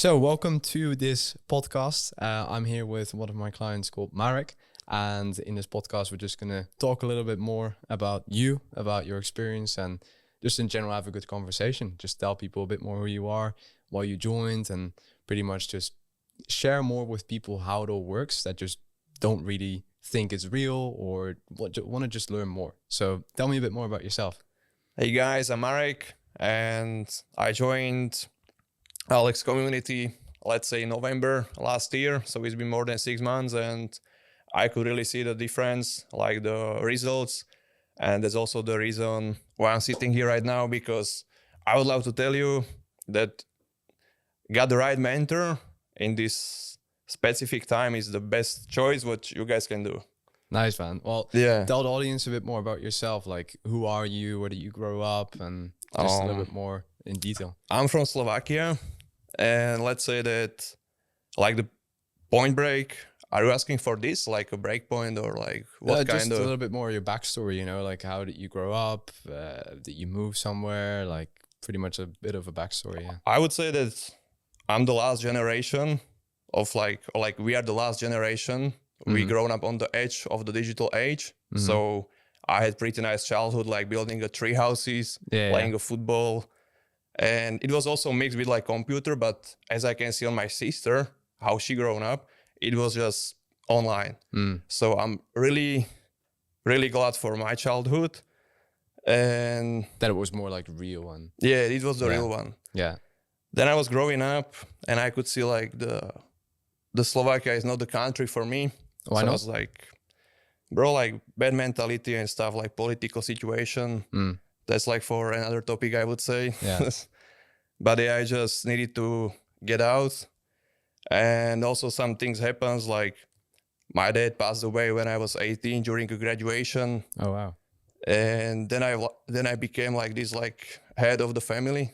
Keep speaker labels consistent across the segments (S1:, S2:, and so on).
S1: So, welcome to this podcast. I'm here with one of my clients called Marek. And in this podcast, we're just going to talk a little bit more about you, about your experience, and just in general have a good conversation. Just tell people a bit more who you are, why you joined, and pretty much just share more with people how it all works that just don't really think it's real or want to just learn more. So, tell me a bit more about yourself.
S2: Hey guys, I'm Marek, and I joined Alex community, let's say November last year. So it's been more than 6 months, and I could really see the difference, like the results. And that's also the reason why I'm sitting here right now, because I would love to tell you that got the right mentor in this specific time is the best choice what you guys can do.
S1: Nice, man. Well,
S2: Yeah.
S1: tell the audience a bit more about yourself. Like, who are you? Where did you grow up? And just a little bit more in detail.
S2: I'm from Slovakia, and let's say that, like the Point Break, are you asking for this, like a break point, or like what
S1: Just
S2: kind
S1: a
S2: of?
S1: little bit more of your backstory, like how did you grow up? Did you move somewhere? Like pretty much a bit of a backstory, yeah.
S2: I would say that I'm the last generation of like we are the last generation. We grown up on the edge of the digital age. So I had pretty nice childhood, like building a tree houses, playing a football. And it was also mixed with like computer, but as I can see on my sister, how she grown up, it was just online. So I'm really, really glad for my childhood. And
S1: That it was more like real one.
S2: yeah, it was the real one.
S1: Yeah.
S2: Then I was growing up and I could see like the Slovakia is not the country for me.
S1: Why
S2: So
S1: not?
S2: I was like, bro, like bad mentality and stuff, like political situation. That's like for another topic, I would say.
S1: Yeah.
S2: But yeah, I just needed to get out. And also some things happens, like my dad passed away when I was 18 during a graduation.
S1: Oh, wow.
S2: And then I became like this, like head of the family.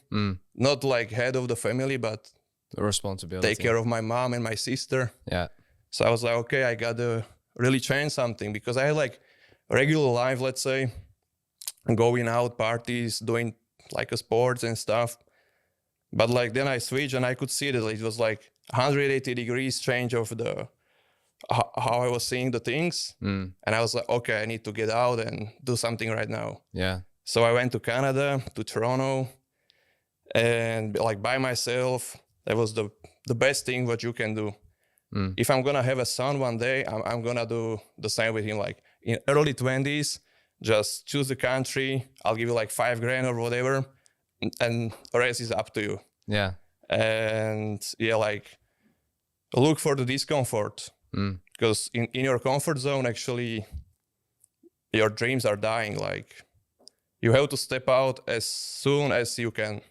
S2: Not like head of the family, but
S1: The responsibility.
S2: take care of my mom and my sister.
S1: Yeah.
S2: So I was like, okay, I gotta really change something, because I had like a regular life, let's say, going out, parties, doing like a sports and stuff. But like then I switched and I could see that it was like 180 degrees change of the how I was seeing the things. And I was like, okay, I need to get out and do something right now.
S1: Yeah.
S2: So I went to Canada, to Toronto, and like by myself. That was the best thing what you can do. If I'm gonna have a son one day, I'm gonna do the same with him. Like in early 20s, just choose the country. I'll give you like $5,000 or whatever, and the rest is up to you.
S1: Yeah.
S2: And yeah, like look for the discomfort, because in your comfort zone, actually, your dreams are dying. Like you have to step out as soon as you can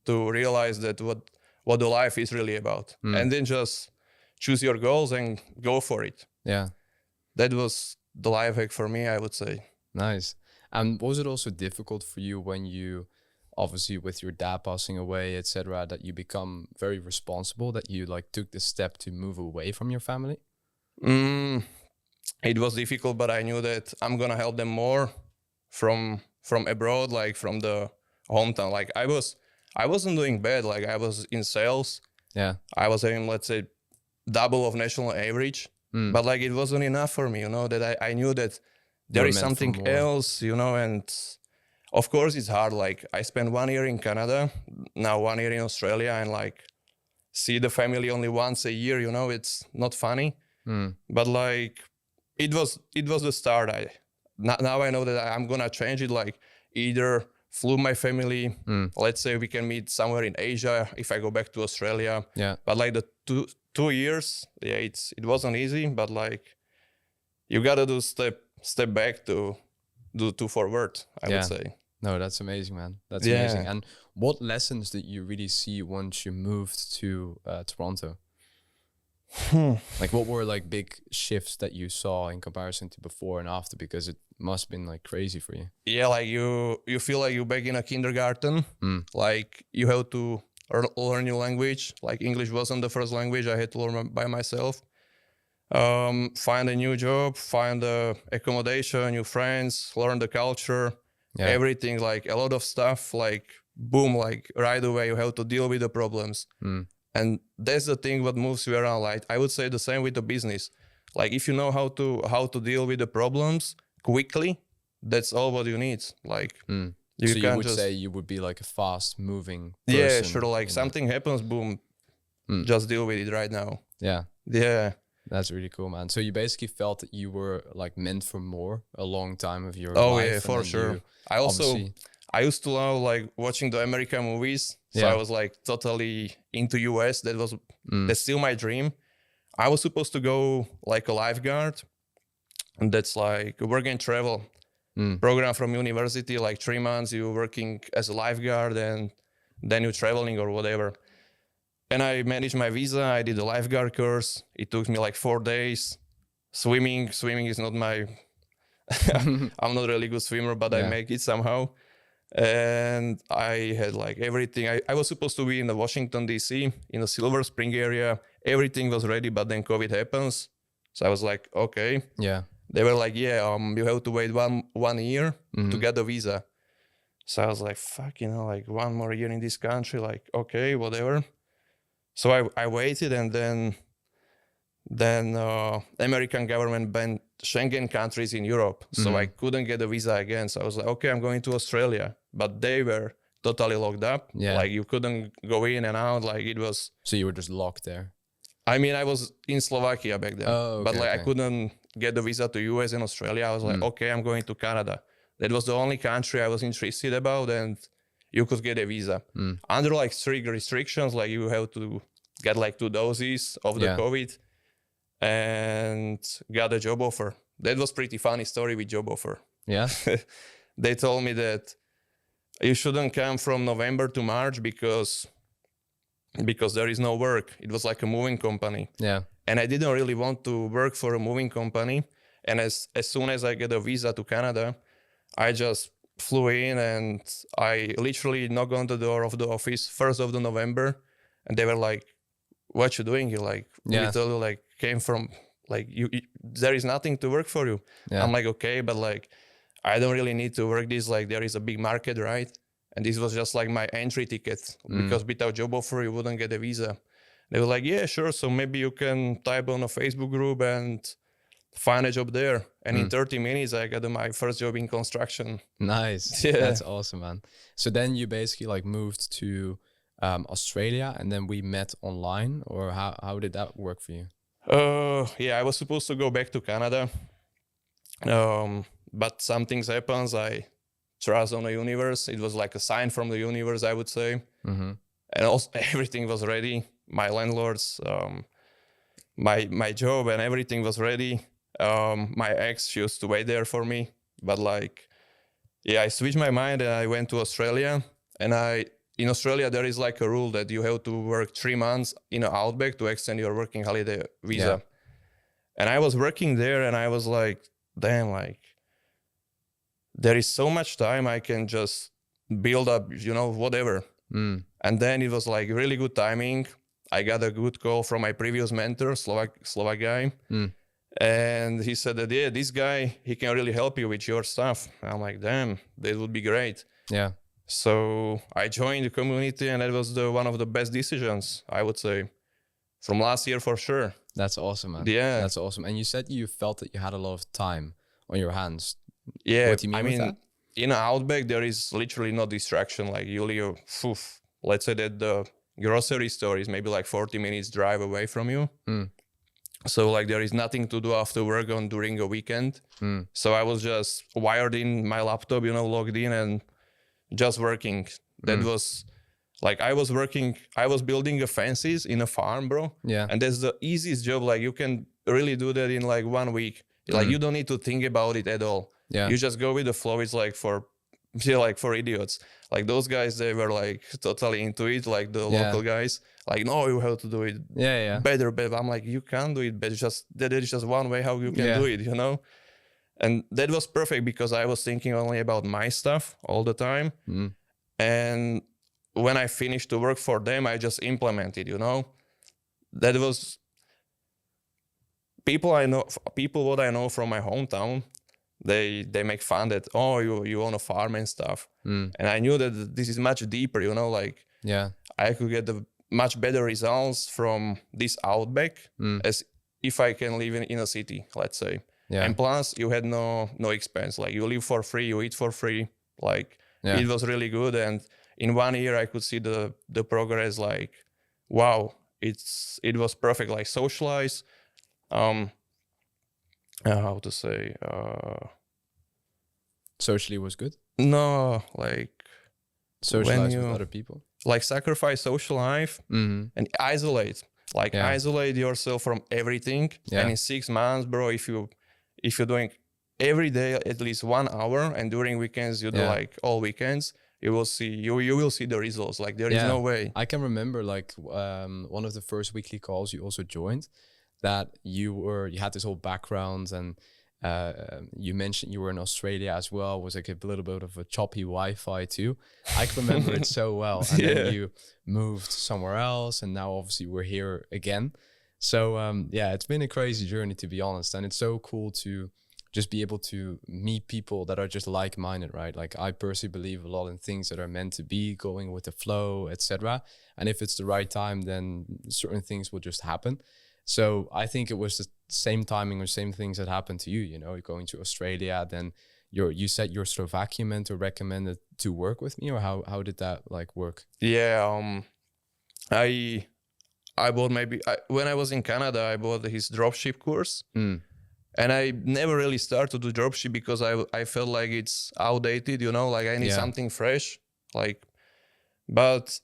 S2: to realize that what the life is really about, and then just choose your goals and go for it.
S1: Yeah.
S2: That was the life hack for me, I would say.
S1: Nice. And was it also difficult for you when you, obviously with your dad passing away, etc., that you become very responsible, that you like took the step to move away from your family?
S2: It was difficult, but I knew that I'm gonna help them more from abroad, like from the hometown. Like I wasn't doing bad. Like I was in sales.
S1: Yeah.
S2: I was having, let's say, double of national average, but like it wasn't enough for me, that I knew that there is something else, and of course it's hard. Like I spent 1 year in Canada, now 1 year in Australia, and like see the family only once a year, it's not funny. But like it was the start. Now I know that I'm gonna change it, like either flew my family, let's say we can meet somewhere in Asia if I go back to Australia.
S1: Yeah.
S2: But like the 2 years, yeah, it wasn't easy, but like you gotta do step back to do two forward, I would say.
S1: No, that's amazing, man. That's amazing. And what lessons did you really see once you moved to Toronto? Like what were like big shifts that you saw in comparison to before and after? Because it must have been like crazy for you.
S2: Yeah, like you feel like you're back in a kindergarten. Like you have to learn new language. Like English wasn't the first language. I had to learn by myself. Find a new job, find accommodation, new friends, learn the culture, everything, like a lot of stuff, like boom, like right away you have to deal with the problems. And that's the thing what moves you around. Like I would say the same with the business. Like if you know how to deal with the problems quickly, that's all what you need. Like you
S1: So you
S2: can't
S1: would
S2: just
S1: say you would be like a fast moving
S2: yeah,
S1: person.
S2: sure. Like something happens, boom, just deal with it right now.
S1: Yeah.
S2: Yeah.
S1: That's really cool, man. So you basically felt that you were like meant for more a long time of your
S2: Oh
S1: life.
S2: yeah,
S1: And
S2: for
S1: then
S2: sure.
S1: you
S2: I used to love like watching the American movies. So
S1: Yeah.
S2: I was like totally into US. That's still my dream. I was supposed to go like a lifeguard, and that's like a work and travel program from university. Like 3 months you working as a lifeguard, and then you're traveling or whatever. And I managed my visa. I did a lifeguard course. It took me like 4 days. Swimming is not my. I'm not a really good swimmer, but I make it somehow. And I had like everything. I was supposed to be in the Washington, D.C., in the Silver Spring area. Everything was ready, but then COVID happens. So I was like, okay.
S1: Yeah.
S2: They were like, yeah, you have to wait one year to get the visa. So I was like, fuck, like 1 more year in this country. Like, okay, whatever. So I waited, and then American government banned Schengen countries in Europe. So I couldn't get a visa again. So I was like, okay, I'm going to Australia. But they were totally locked up.
S1: Yeah.
S2: Like you couldn't go in and out. Like it was.
S1: So you were just locked there.
S2: I mean, I was in Slovakia back then.
S1: Oh, okay,
S2: but like
S1: okay.
S2: I couldn't get the visa to US and Australia. I was like, okay, I'm going to Canada. That was the only country I was interested about, and you could get a visa. Under like strict restrictions, like you have to get like 2 doses of the COVID and got a job offer. That was pretty funny story with job offer.
S1: Yeah.
S2: They told me that you shouldn't come from November to March because there is no work. It was like a moving company.
S1: Yeah.
S2: And I didn't really want to work for a moving company. And as soon as I get a visa to Canada, I just flew in, and I literally knocked on the door of the office 1st of the November, and they were like, what you doing here? Like, literally like came from like, you there is nothing to work for you. Yeah. I'm like, okay, but like, I don't really need to work this. Like there is a big market, right? And this was just like my entry ticket because without job offer, you wouldn't get a visa. They were like, yeah, sure. So maybe you can type on a Facebook group and find a job there. And in 30 minutes, I got my first job in construction.
S1: Nice. Yeah. That's awesome, man. So then you basically like moved to Australia, and then we met online, or how did that work for you?
S2: Yeah, I was supposed to go back to Canada. But some things happens. I trust on the universe. It was like a sign from the universe, I would say. And also everything was ready. My landlords, my job, and everything was ready. My ex used to wait there for me, but like, yeah, I switched my mind and I went to Australia. And in Australia, there is like a rule that you have to work 3 months in an outback to extend your working holiday visa. Yeah. And I was working there, and I was like, damn, like, there is so much time I can just build up, whatever. And then it was like really good timing. I got a good call from my previous mentor, Slovak guy. And he said that, yeah, this guy, he can really help you with your stuff. I'm like, damn, that would be great. Yeah. So I joined the community, and that was one of the best decisions, I would say, from last year for sure.
S1: That's awesome, man.
S2: Yeah.
S1: That's awesome. And you said you felt that you had a lot of time on your hands.
S2: Yeah.
S1: What do you mean with that?
S2: In an outback, there is literally no distraction. Like you live, let's say that the grocery store is maybe like 40 minutes drive away from you. So like there is nothing to do after work during a weekend. So I was just wired in my laptop, logged in and just working. That was like, I was building fences in a farm, bro. Yeah. And that's the easiest job. Like you can really do that in like 1 week. Like you don't need to think about it at all. Yeah. You just go with the flow. It's like for idiots. Like those guys, they were like totally into it. Like the local guys, like, no, you have to do it better. But I'm like, you can't do it better. There is just one way how you can do it, And that was perfect because I was thinking only about my stuff all the time. And when I finished to work for them, I just implemented, That was people what I know from my hometown. They make fun that, oh, you own a farm and stuff. And I knew that this is much deeper, like I could get much better results from this outback as if I can live in a city, let's say.
S1: Yeah.
S2: And plus, you had no expense. Like, you live for free, you eat for free. Like, it was really good. And in 1 year, I could see the progress. Like, wow, it was perfect. Like, socialize. How to say?
S1: Socially was good.
S2: No, like
S1: Socialize with other people.
S2: Like, sacrifice social life and isolate. Like, isolate yourself from everything. And in 6 months, bro, if you're doing every day at least 1 hour, and during weekends you do like all weekends, you will see the results. Like, there is no way.
S1: I can remember like one of the first weekly calls you also joined, that you had this whole background, and you mentioned you were in Australia as well. It was like a little bit of a choppy Wi-Fi too. I can remember it so well. And then you moved somewhere else, and now obviously we're here again. So it's been a crazy journey, to be honest. And it's so cool to just be able to meet people that are just like-minded, right? Like, I personally believe a lot in things that are meant to be, going with the flow, etc. And if it's the right time, then certain things will just happen. So I think it was the same timing or same things that happened to you. You know, you're going to Australia, then you said your Slovakian mentor recommended to work with me, or how did that like work?
S2: Yeah, I bought when I was in Canada, I bought his dropship course. And I never really started to do dropship because I felt like it's outdated, you know, like I need something fresh. Like, but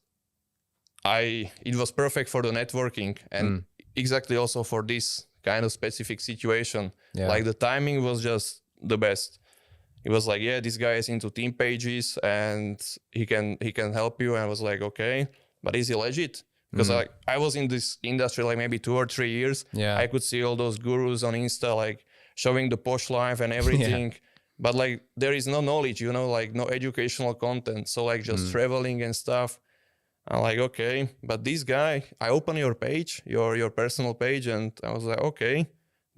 S2: it was perfect for the networking, and exactly also for this kind of specific situation. Like, the timing was just the best. It was like, this guy is into team pages and he can help you. And I was like, okay, but is he legit? Because I was in this industry like maybe 2 or 3 years. I could see all those gurus on Insta like showing the posh life and everything. But like, there is no knowledge, you know, like no educational content. So like, just traveling and stuff. I'm like, okay, but this guy, I opened your page, your personal page, and I was like, okay,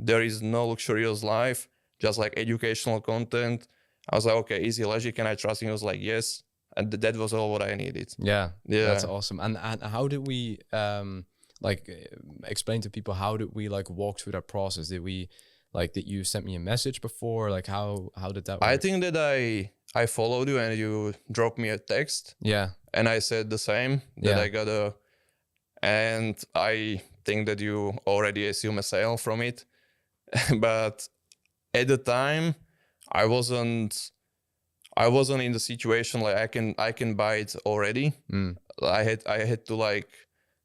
S2: there is no luxurious life, just like educational content. I was like, okay, is he legit? Can I trust him? He was like, yes. And that was all what I needed.
S1: Yeah, that's awesome. And how did we explain to people, how did we like walk through that process? Did you sent me a message before? Like, how did that work?
S2: I think that I followed you and you dropped me a text.
S1: Yeah.
S2: And I said the same, that I got and I think that you already assume a sale from it. But at the time, I wasn't in the situation like I can buy it already. I had to like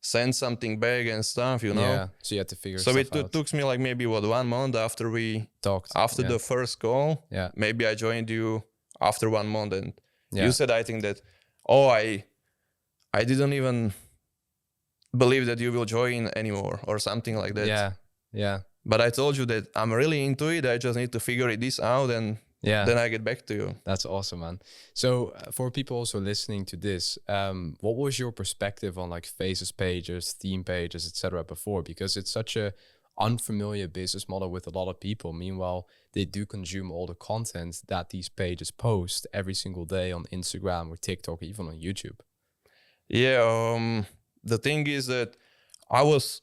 S2: send something back and stuff, you know.
S1: Yeah. So you had to figure.
S2: So it took me like maybe 1 month after we
S1: talked.
S2: After the first call. Yeah. Maybe I joined you after 1 month, and you said, I think that, I didn't even believe that you will join anymore or something like that.
S1: Yeah. Yeah.
S2: But I told you that I'm really into it. I just need to figure this out, and then I get back to you.
S1: That's awesome, man. So for people also listening to this, what was your perspective on like faces pages, theme pages, etc. before? Because it's such a unfamiliar business model with a lot of people. Meanwhile, they do consume all the content that these pages post every single day on Instagram or TikTok, even on YouTube.
S2: Yeah, the thing is that I was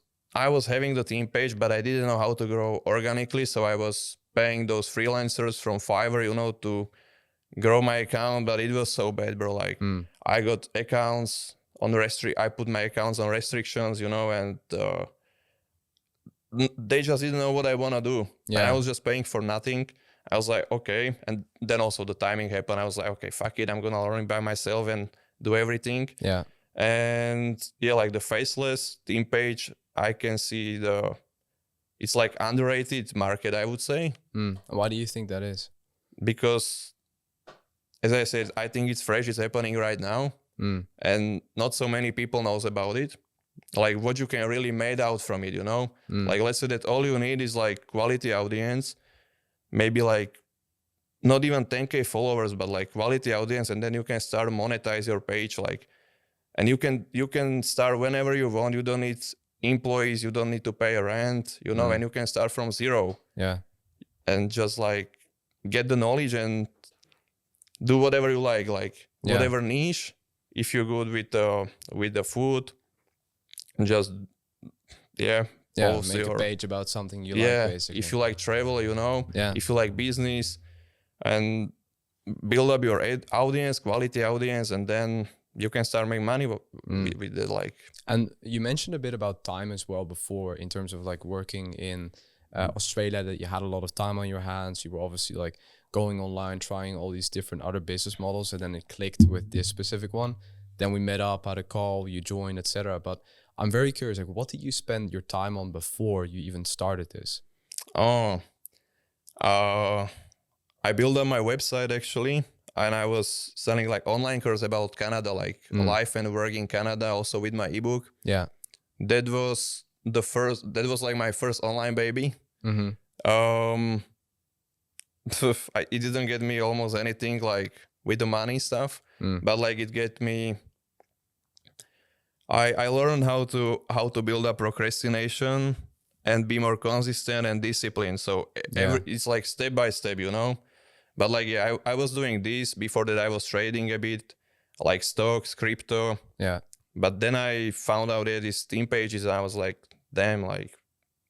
S2: having the team page, but I didn't know how to grow organically. So I was paying those freelancers from Fiverr, you know, to grow my account. But it was so bad, bro. Like, I got accounts on I put my accounts on restrictions, you know, and they just didn't know what I want to do. Yeah. And I was just paying for nothing. I was like, okay. And then also the timing happened. I was like, okay, fuck it. I'm going to learn by myself and do everything. Yeah. And like the faceless team page, I can see it's like underrated market, I would say.
S1: Why do you think that is?
S2: Because, as I said, I think it's fresh. It's happening right now. And not so many people knows about it. Like, what you can really make out from it, you know? Like, let's say that all you need is like quality audience, maybe like not even 10K followers, but like quality audience. And then you can start monetize your page. Like, and you can start whenever you want. You don't need employees. You don't need to pay rent, you know, and you can start from zero. Yeah. And just like get the knowledge and do whatever you like whatever niche. If you're good with the food, just post
S1: make a
S2: your
S1: page about something you like, basically.
S2: if you like travel,
S1: Yeah.
S2: if you like business, and build up your audience, quality audience, and then you can start making money with it. Like,
S1: and you mentioned a bit about time as well before, in terms of like working in Australia, that you had a lot of time on your hands. You were obviously like going online, trying all these different other business models, and then it clicked with this specific one. Then we met up, had a call, you joined, etc. But I'm very curious, like, what did you spend your time on before you even started this?
S2: oh, I built up my website actually, and I was selling like online course about Canada, like life and work in Canada, also with my ebook.
S1: Yeah.
S2: That was like my first online baby. It didn't get me almost anything like with the money stuff, but like it get me. I learned how to build up procrastination and be more consistent and disciplined. So it's like step by step, But like, I was doing this. Before that, I was trading a bit, like stocks, crypto.
S1: Yeah.
S2: But then I found out that these team pages, and I was like, damn, like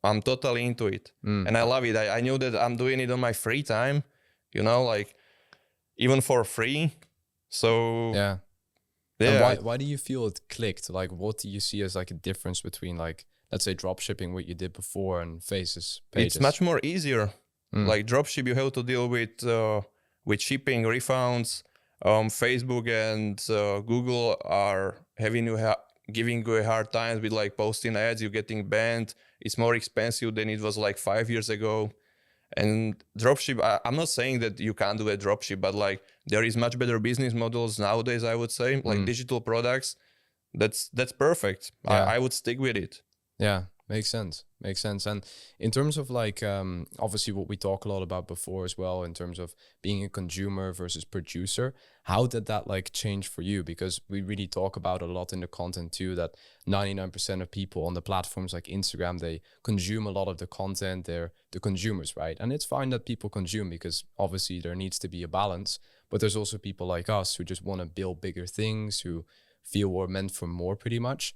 S2: I'm totally into it. And I love it. I knew that I'm doing it on my free time, like even for free. So
S1: yeah. And why do you feel it clicked? Like, what do you see as like a difference between, like, let's say drop shipping, what you did before, and pages?
S2: It's much more easier. Like dropship, you have to deal with shipping, refunds. Facebook and Google are giving you a hard time with like posting ads. You're getting banned. It's more expensive than it was like 5 years ago. And dropship, I'm not saying that you can't do a dropship, but like there is much better business models nowadays, I would say, like digital products. That's perfect.
S1: Yeah.
S2: I would stick with it.
S1: Yeah, makes sense. And in terms of like, obviously what we talk a lot about before as well, in terms of being a consumer versus producer, how did that like change for you? Because we really talk about a lot in the content too, that 99% of people on the platforms like Instagram, they consume a lot of the content. They're the consumers, right? And it's fine that people consume, because obviously there needs to be a balance. But there's also people like us who just want to build bigger things, who feel we're meant for more, pretty much.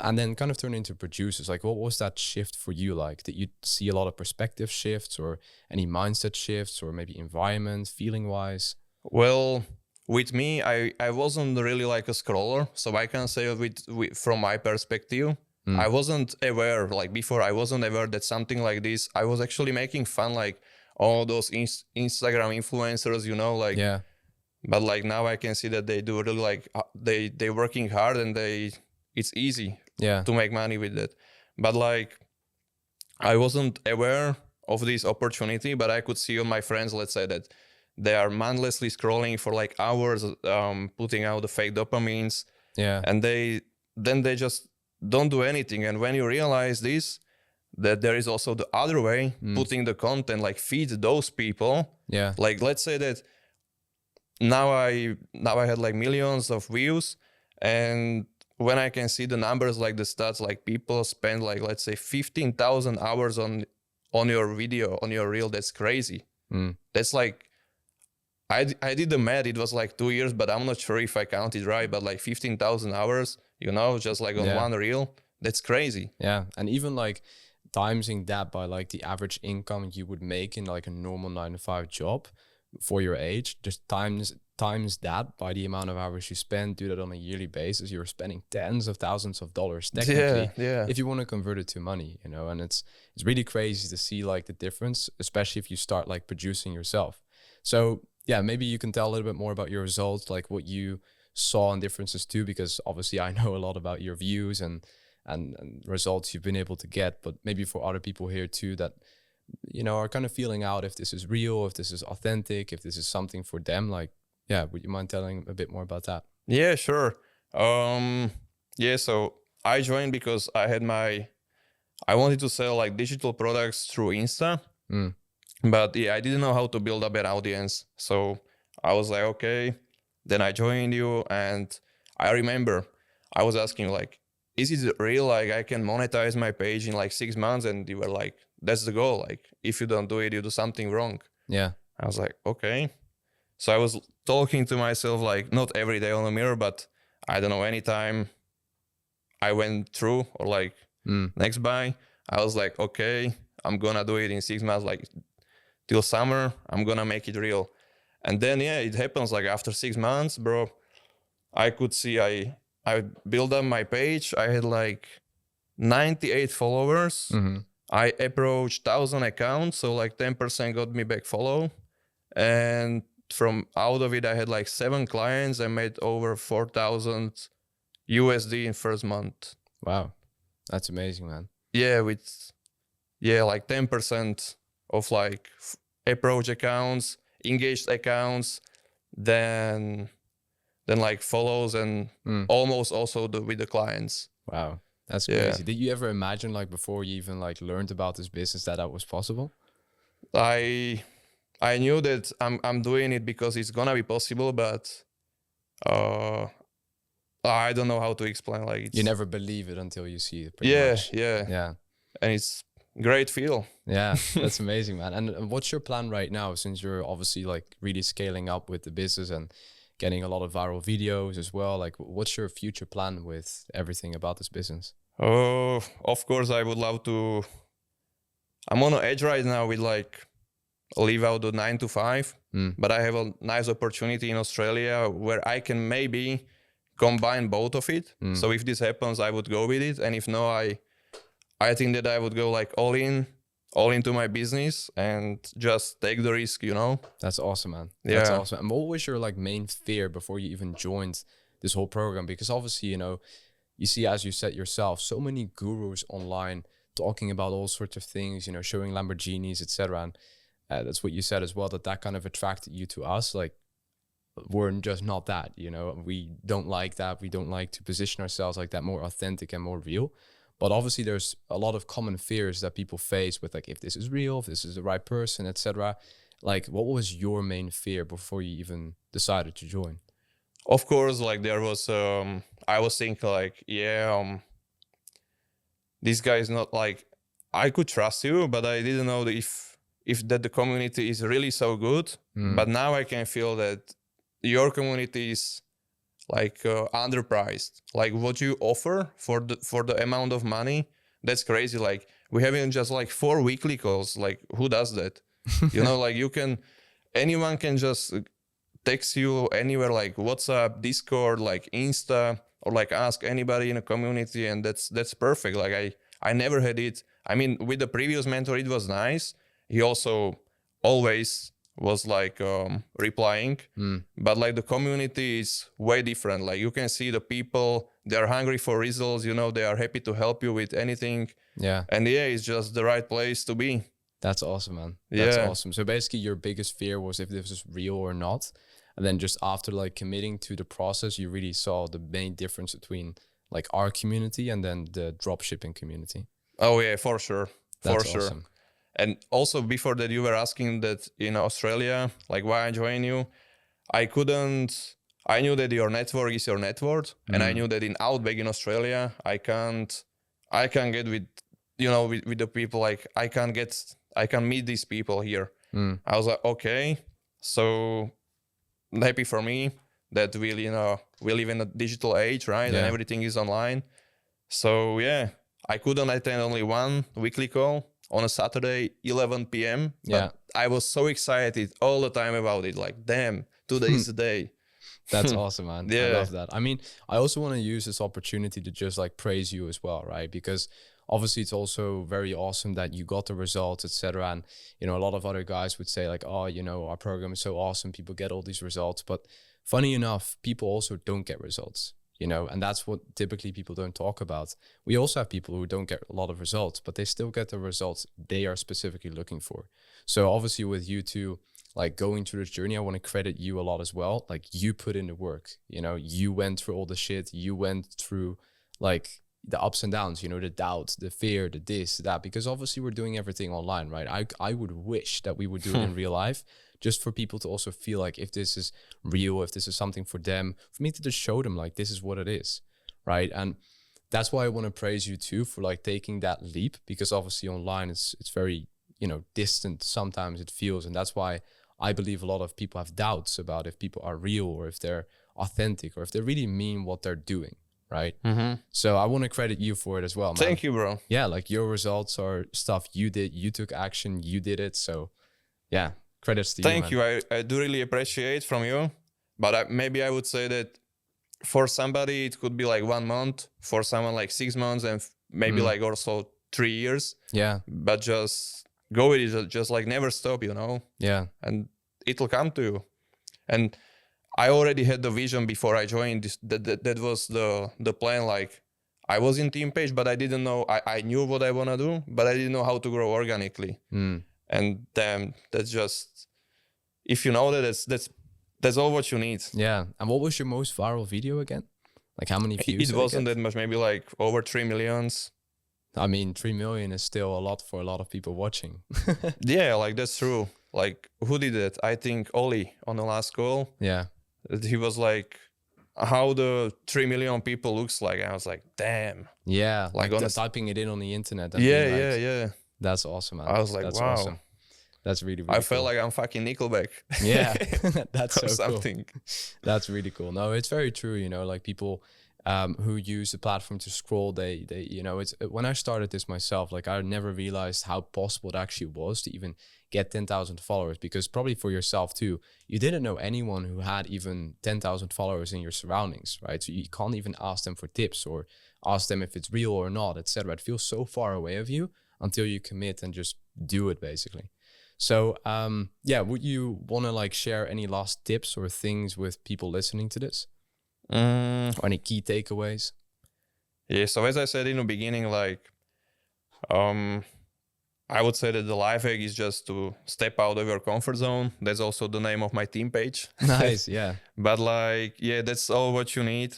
S1: And then kind of turn into producers. Like, what was that shift for you like? Did you see a lot of perspective shifts, or any mindset shifts, or maybe environment, feeling wise?
S2: Well, with me, I wasn't really like a scroller, so I can say with from my perspective, I wasn't aware, like before, I wasn't aware that something like this, I was actually making fun, like all those Instagram influencers, like,
S1: yeah.
S2: But like now I can see that they do really like, they working hard, and it's easy to make money with that. But like, I wasn't aware of this opportunity, but I could see on my friends, let's say, that they are mindlessly scrolling for like hours, putting out the fake dopamines.
S1: Yeah.
S2: And they just don't do anything. And when you realize this, that there is also the other way, putting the content, like feed those people.
S1: Yeah.
S2: Like, let's say that now I had like millions of views, and when I can see the numbers, like the stats, like people spend like, let's say 15,000 hours on your video, on your reel, that's crazy. That's like, I did the math, it was like 2 years, but I'm not sure if I counted right, but like 15,000 hours, just like on one reel, that's crazy.
S1: Yeah. And even like timesing that by like the average income you would make in like a normal 9-to-5 job for your age, just times that by the amount of hours you spend, do that on a yearly basis, you're spending tens of thousands of dollars technically, if you want to convert it to money, and it's really crazy to see like the difference, especially if you start like producing yourself. So yeah, maybe you can tell a little bit more about your results, like what you saw and differences too, because obviously I know a lot about your views and results you've been able to get, but maybe for other people here too that are kind of feeling out if this is real, if this is authentic, if this is something for them. Like, yeah, would you mind telling a bit more about that?
S2: Yeah, sure. So I joined because I wanted to sell like digital products through Insta, but I didn't know how to build up an audience. So I was like, okay, then I joined you, and I remember I was asking like, is it real? Like I can monetize my page in like 6 months? And you were like, that's the goal. Like if you don't do it, you do something wrong.
S1: Yeah.
S2: I was like, okay. So I was talking to myself, like not every day on the mirror, but I don't know, anytime I went through, or like next buy, I was like, okay, I'm gonna do it in 6 months, like till summer, I'm gonna make it real. And then yeah, it happens. Like after 6 months, bro, I could see I built up my page. I had like 98 followers. I approached 1,000 accounts, so like 10% got me back follow. And from out of it, I had like 7 clients. I made over 4,000 USD in first month.
S1: Wow, that's amazing, man.
S2: Yeah, with like 10% of like approach accounts, engaged accounts, then like follows, and almost also with the clients.
S1: Wow, that's crazy. Did you ever imagine, like before you even like learned about this business, that was possible?
S2: I knew that I'm doing it because it's gonna be possible, but I don't know how to explain. Like
S1: you never believe it until you see it. Much.
S2: Yeah. And it's great feel.
S1: Yeah, that's amazing, man. And what's your plan right now, since you're obviously like really scaling up with the business and getting a lot of viral videos as well? Like, what's your future plan with everything about this business?
S2: Oh, of course, I would love to. I'm on the edge right now with like leave out the 9 to 5, but I have a nice opportunity in Australia where I can maybe combine both of it. So if this happens, I would go with it, and if no, I think that I would go like all into my business and just take the risk, you know?
S1: That's awesome, man.
S2: Yeah.
S1: That's awesome. And what was your like main fear before you even joined this whole program? Because obviously, you know, you see, as you said yourself, so many gurus online talking about all sorts of things, you know, showing Lamborghinis, etc. And that's what you said as well, that kind of attracted you to us. Like, we're just not that, you know? We don't like that. We don't like to position ourselves like that, more authentic and more real. But obviously there's a lot of common fears that people face with, like, if this is real, if this is the right person, etc. Like, what was your main fear before you even decided to join?
S2: Of course, like there was, I was thinking like, this guy is not like, I could trust you, but I didn't know that if that the community is really so good. But now I can feel that your community is like underpriced. Like what you offer for the amount of money, that's crazy. Like we having just like 4 weekly calls. Like who does that? You know, like anyone can just text you anywhere, like WhatsApp, Discord, like Insta, or like ask anybody in a community, and that's perfect. Like I never had it. I mean, with the previous mentor, it was nice. He also always was like replying, but like the community is way different. Like you can see the people, they're hungry for results, you know, they are happy to help you with anything.
S1: Yeah.
S2: And yeah, it's just the right place to be.
S1: That's awesome, man. That's awesome. So basically your biggest fear was if this is real or not. And then just after like committing to the process, you really saw the main difference between like our community and then the dropshipping community.
S2: Oh yeah, for sure.
S1: That's
S2: for sure.
S1: Awesome.
S2: And also before that, you were asking that in Australia, like why I joined you. I knew that your network is your network. And I knew that in Outback in Australia, I can't get with, you know, with the people, like I can meet these people here. I was like, okay, so happy for me that we live in a digital age, right?
S1: Yeah.
S2: And everything is online. So yeah, I couldn't attend only one weekly call on a Saturday, 11 p.m. But I was so excited all the time about it. Like, damn, today is the day.
S1: That's awesome, man.
S2: Yeah.
S1: I love that. I mean, I also want to use this opportunity to just like praise you as well, right? Because obviously it's also very awesome that you got the results, etc. And, you know, a lot of other guys would say like, oh, you know, our program is so awesome. People get all these results. But funny enough, people also don't get results. You know, and that's what typically people don't talk about. We also have people who don't get a lot of results, but they still get the results they are specifically looking for. So obviously with you two, like going through this journey, I want to credit you a lot as well. Like you put in the work, you know, you went through all the shit, you went through like the ups and downs, you know, the doubts, the fear, the this, that, because obviously we're doing everything online, right? I would wish that we would do it in real life, just for people to also feel like if this is real, if this is something for them, for me to just show them like this is what it is, right? And that's why I want to praise you too for like taking that leap, because obviously online it's very, you know, distant sometimes it feels. And that's why I believe a lot of people have doubts about if people are real or if they're authentic or if they really mean what they're doing, right? So I want to credit you for it as well, man.
S2: Thank you, bro.
S1: Yeah, like your results are stuff you did. You took action, you did it. So yeah, credits to you, man.
S2: Thank you. I do really appreciate from you. But maybe I would say that for somebody, it could be like 1 month, for someone like 6 months, and maybe like also 3 years.
S1: Yeah.
S2: But just go with it, just like never stop, you know?
S1: Yeah.
S2: And it'll come to you. And I already had the vision before I joined this. That was the plan. Like I was in Team Page, but I didn't know, I knew what I want to do, but I didn't know how to grow organically. And damn, that's just, if you know that, that's all what you need.
S1: Yeah. And what was your most viral video again? Like how many views?
S2: It wasn't that much, maybe like over 3 million.
S1: I mean, 3 million is still a lot for a lot of people watching.
S2: Yeah, like that's true. Like who did it? I think Oli on the last call.
S1: Yeah.
S2: He was like, how the 3 million people looks like. And I was like, damn.
S1: Yeah. Like typing it in on the internet. And
S2: Yeah.
S1: That's awesome, man.
S2: I was like,
S1: that's
S2: wow.
S1: Awesome. That's really
S2: I
S1: cool.
S2: felt like I'm fucking Nickelback.
S1: Yeah, that's so
S2: something.
S1: Cool. That's really cool. No, it's very true. You know, like people who use the platform to scroll, they you know, it's when I started this myself, like I never realized how possible it actually was to even get 10,000 followers, because probably for yourself too, you didn't know anyone who had even 10,000 followers in your surroundings, right? So you can't even ask them for tips or ask them if it's real or not, etc. It feels so far away of you until you commit and just do it, basically. So, yeah, would you want to like share any last tips or things with people listening to this? Or any key takeaways?
S2: Yeah, so as I said in the beginning, like, I would say that the life hack is just to step out of your comfort zone. That's also the name of my team page.
S1: Nice, yeah.
S2: But like, yeah, that's all what you need.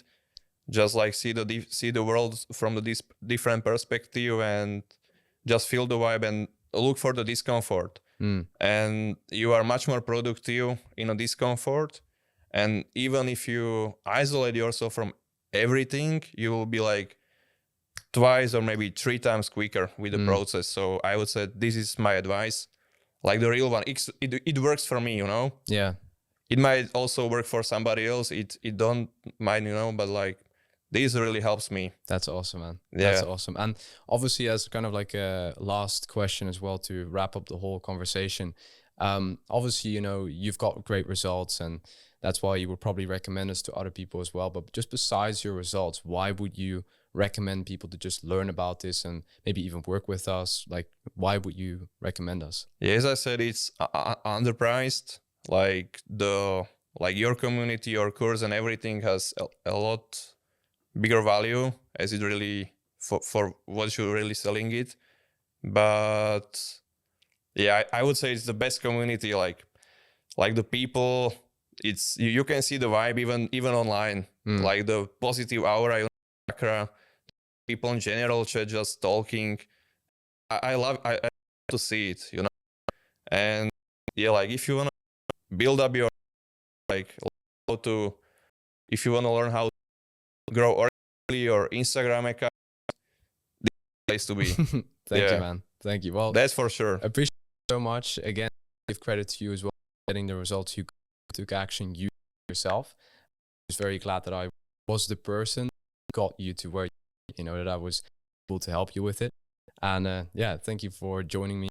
S2: Just like see the world from the different perspective and just feel the vibe and look for the discomfort. And you are much more productive in a discomfort. And even if you isolate yourself from everything, you will be like twice or maybe 3 times quicker with the process. So I would say this is my advice. Like the real one, it works for me, you know?
S1: Yeah.
S2: It might also work for somebody else. It don't mind, you know, but like this really helps me.
S1: That's awesome, man.
S2: Yeah.
S1: That's awesome. And obviously, as kind of like a last question as well to wrap up the whole conversation, obviously, you know, you've got great results and that's why you would probably recommend us to other people as well. But just besides your results, why would you recommend people to just learn about this and maybe even work with us? Like, why would you recommend us?
S2: Yeah, as I said, it's underpriced. Like your community, your course and everything has a lot bigger value as it really for what you're really selling it. But yeah, I would say it's the best community. Like the people, it's you can see the vibe even online. Like the positive aura, people in general chat just talking. I love to see it, you know. And yeah, like if you want to build up your if you want to learn how to grow organically your Instagram account, this is the place to be.
S1: Thank you, man. Thank you. Well,
S2: that's for sure.
S1: Appreciate it so much. Again, give credit to you as well, getting the results you took action you yourself. I was very glad that I was the person who got you to where you know that I was able to help you with it. And yeah, thank you for joining me